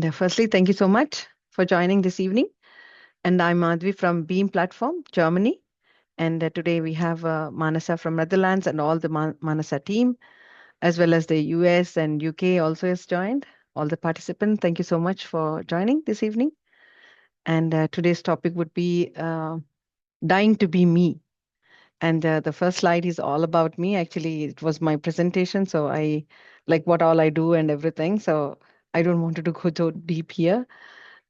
Firstly, thank you so much for joining this evening. And I'm Madhavi from Beam Platform, Germany. And today we have Manasa from Netherlands and all the Manasa team, as well as the US and UK also has joined. All the participants, thank you so much for joining this evening. And today's topic would be dying to be me. And the first slide is all about me. Actually, it was my presentation, so I like what all I do and everything. So I don't want to go so deep here.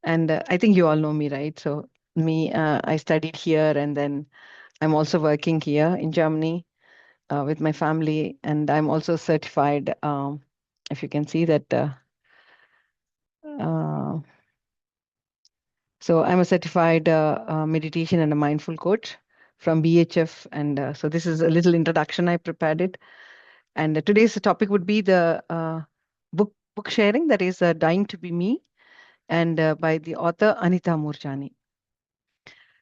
And I think you all know me, right? So me, I studied here, and then I'm also working here in Germany with my family, and I'm also certified. If you can see that, uh, so I'm a certified meditation and a mindful coach from BHF, and so this is a little introduction. I prepared it, and today's topic would be the book sharing, that is "Dying to Be Me," and by the author Anita Moorjani.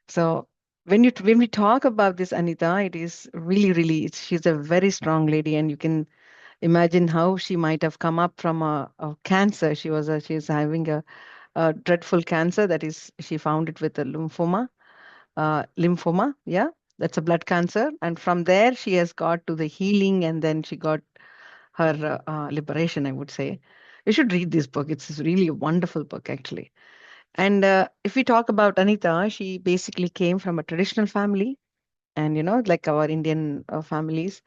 So when we talk about this Anita, it is really she's a very strong lady, and you can imagine how she might have come up from a cancer. She's having a dreadful cancer, that is she found it with a lymphoma. Yeah, that's a blood cancer, and from there she has got to the healing, and then she got her liberation. I would say you should read this book. It's really a wonderful book, actually. And if we talk about Anita, she basically came from a traditional family, and like our Indian families,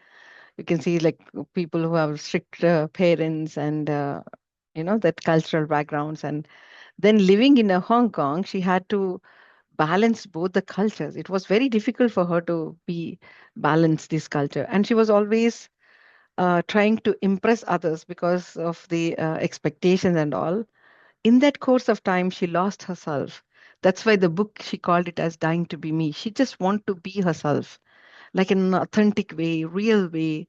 you can see like people who have strict parents and that cultural backgrounds. And then living in Hong Kong, she had to balance both the cultures. It was very difficult for her to be balance this culture, and she was always trying to impress others because of the expectations and all. In that course of time, she lost herself. That's why the book, she called it as Dying to Be Me. She just want to be herself, like in an authentic way, real way,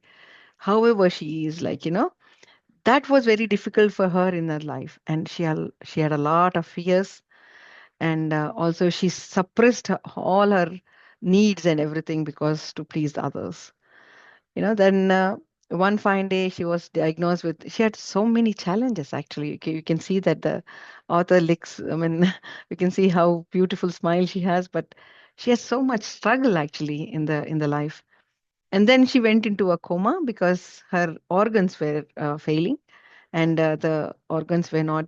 however she is, that was very difficult for her in her life. And she had a lot of fears, and also she suppressed all her needs and everything because to please others. Then one fine day she was diagnosed with, she had so many challenges, actually. You can see that the author licks, I mean, you can see how beautiful smile she has, but she has so much struggle actually in the life. And then she went into a coma because her organs were failing, and the organs were not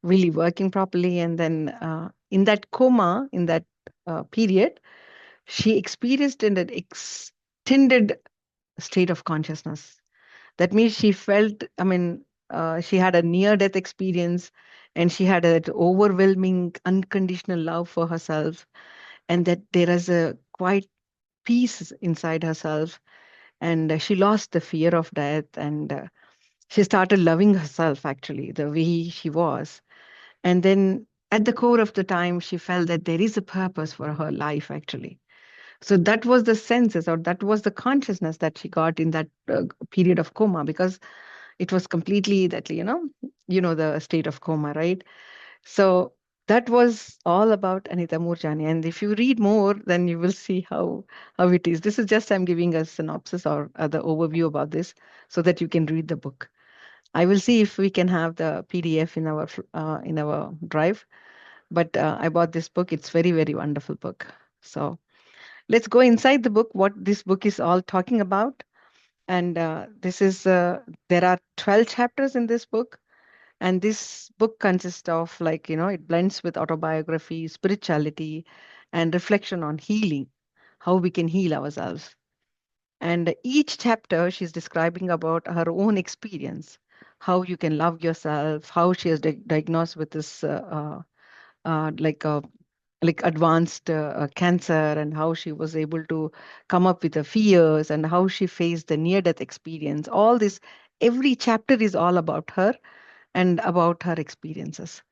really working properly. And then in that coma, in that period, she experienced in an extended state of consciousness. That means she felt, I mean, she had a near death experience, and she had that overwhelming, unconditional love for herself, and that there is a quite peace inside herself. And she lost the fear of death, and she started loving herself, actually, the way she was. And then at the core of the time, she felt that there is a purpose for her life, actually. So that was the senses, or that was the consciousness that she got in that period of coma, because it was completely that, the state of coma, right? So that was all about Anita Moorjani. And if you read more, then you will see how it is. This is just, I'm giving a synopsis or the overview about this so that you can read the book. I will see if we can have the PDF in our drive. But I bought this book. It's very wonderful book. So let's go inside the book. What this book is all talking about, and this is there are 12 chapters in this book, and this book consists of, like, it blends with autobiography, spirituality, and reflection on healing, how we can heal ourselves. And each chapter, she's describing about her own experience, how you can love yourself, how she is diagnosed with this like advanced cancer, and how she was able to come up with the fears, and how she faced the near death experience. All this, every chapter is all about her and about her experiences.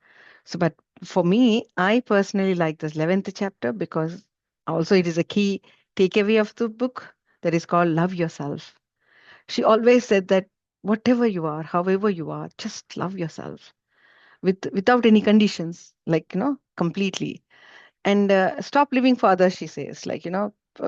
So, but for me, I personally like this 11th chapter because also it is a key takeaway of the book, that is called Love Yourself. She always said that whatever you are, however you are, just love yourself without any conditions, like, completely. And stop living for others, she says. Like,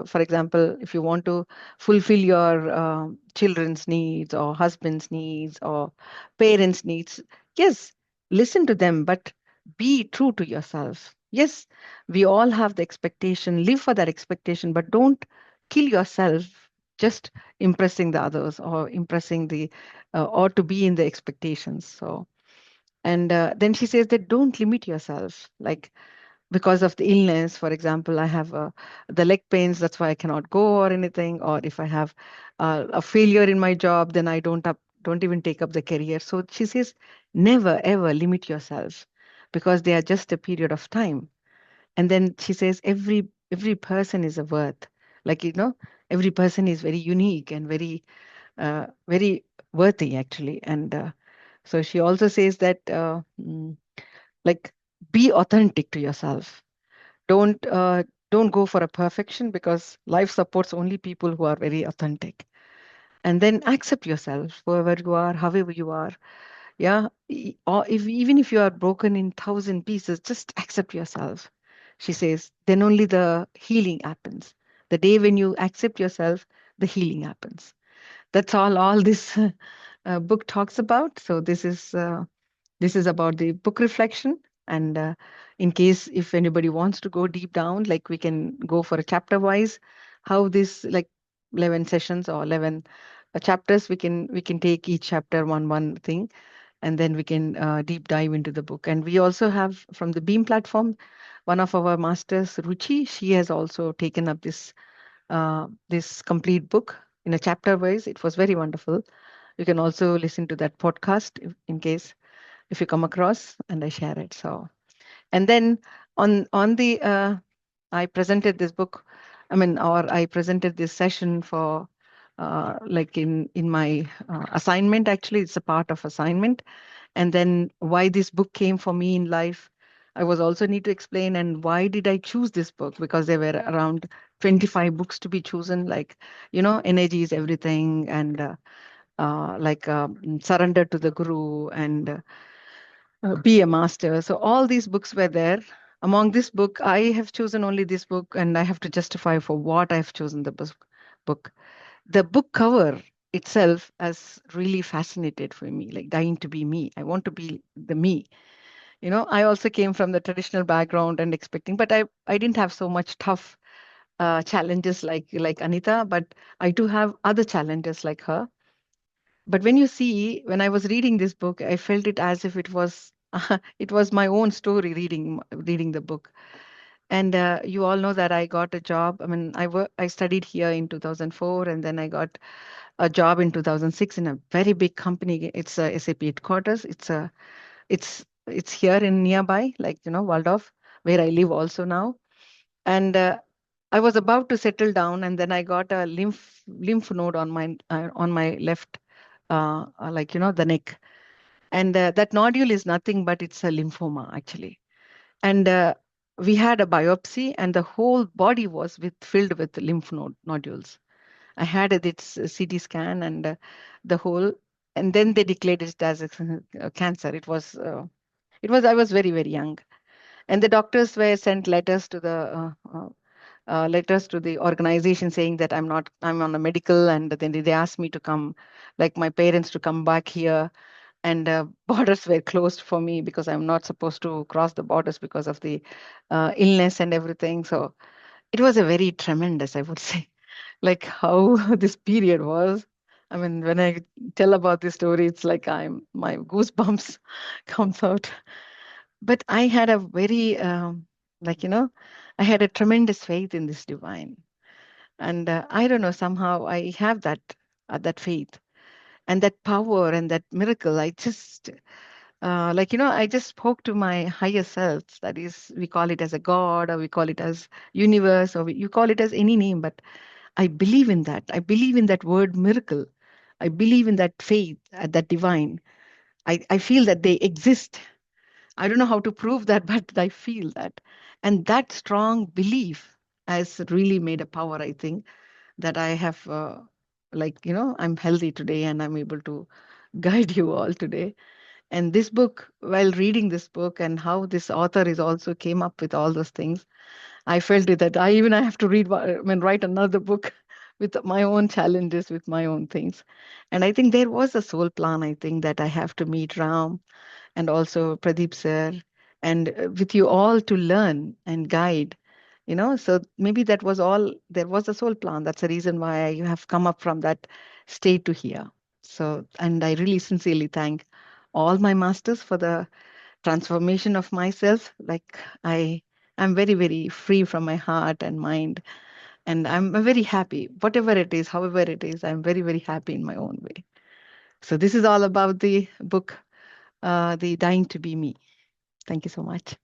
for example, if you want to fulfill your children's needs or husband's needs or parents' needs, yes, listen to them, but be true to yourself. Yes, we all have the expectation, live for that expectation, but don't kill yourself just impressing the others or impressing the or to be in the expectations. So, and then she says that don't limit yourself. Like because of the illness, for example, I have the leg pains, that's why I cannot go or anything. Or if I have a failure in my job, then I don't even take up the career. So she says, never ever limit yourself because they are just a period of time. And then she says, every person is a worth. Like, every person is very unique and very worthy actually. And so she also says that like be authentic to yourself. Don't uh, don't go for a perfection because life supports only people who are very authentic. And then accept yourself, whoever you are, however you are. Yeah, or if even if you are broken in thousand pieces, just accept yourself. She says, then only the healing happens. The day when you accept yourself, the healing happens. That's all this book talks about. So this is about the book reflection. And in case if anybody wants to go deep down, like we can go for a chapter wise, how this like 11 sessions or 11 chapters, we can take each chapter one thing, and then we can deep dive into the book. And we also have from the Beam platform, one of our masters, Ruchi, she has also taken up this complete book in a chapter wise. It was very wonderful. You can also listen to that podcast in case if you come across, and I share it. So, and then on the I presented this book, I mean, or I presented this session for like in my assignment. Actually, it's a part of assignment. And then why this book came for me in life, I was also need to explain. And why did I choose this book? Because there were around 25 books to be chosen. Like, energy is everything, and like surrender to the guru, and be a master. So all these books were there. Among this book, I have chosen only this book, and I have to justify for what I've chosen the book. The book cover itself has really fascinated for me, like dying to be me. I want to be the me. I also came from the traditional background and expecting, but I didn't have so much tough challenges like Anita, but I do have other challenges like her. But when I was reading this book, I felt it as if it was it was my own story reading the book. And you all know that I got a job. I mean, I studied here in 2004, and then I got a job in 2006 in a very big company. It's a SAP headquarters. It's here in nearby, like Waldorf, where I live also now. And I was about to settle down, and then I got a lymph node on my left, like the neck. And that nodule is nothing but it's a lymphoma actually. And we had a biopsy, and the whole body was filled with nodules. I had its CT scan, and the whole, and then they declared it as a cancer. It was I was very very young, and the doctors were sent letters to the organization saying that I'm on a medical, and then they asked me to come, like my parents to come back here. And borders were closed for me because I'm not supposed to cross the borders because of the illness and everything. So it was a very tremendous, I would say, like how this period was. I mean, when I tell about this story, it's like my goosebumps comes out. But I had a very like I had a tremendous faith in this divine. And I don't know, somehow I have that faith and that power and that miracle. I just I just spoke to my higher self. That is, we call it as a god, or we call it as universe, or you call it as any name. But I believe in that. I believe in that word miracle. I believe in that faith, that divine. I feel that they exist. I don't know how to prove that, but I feel that. And that strong belief has really made a power, I think, that I have, I'm healthy today and I'm able to guide you all today. And this book, while reading this book and how this author is also came up with all those things, I felt it that I have to write another book with my own challenges, with my own things. And I think there was a soul plan, I think, that I have to meet Ram and also Pradeep sir, and with you all to learn and guide. So maybe that was all, there was a soul plan. That's the reason why I have come up from that state to here. So, and I really sincerely thank all my masters for the transformation of myself. Like I'm very, very free from my heart and mind, and I'm very happy. Whatever it is, however it is, I'm very, very happy in my own way. So this is all about the book, The Dying to Be Me. Thank you so much.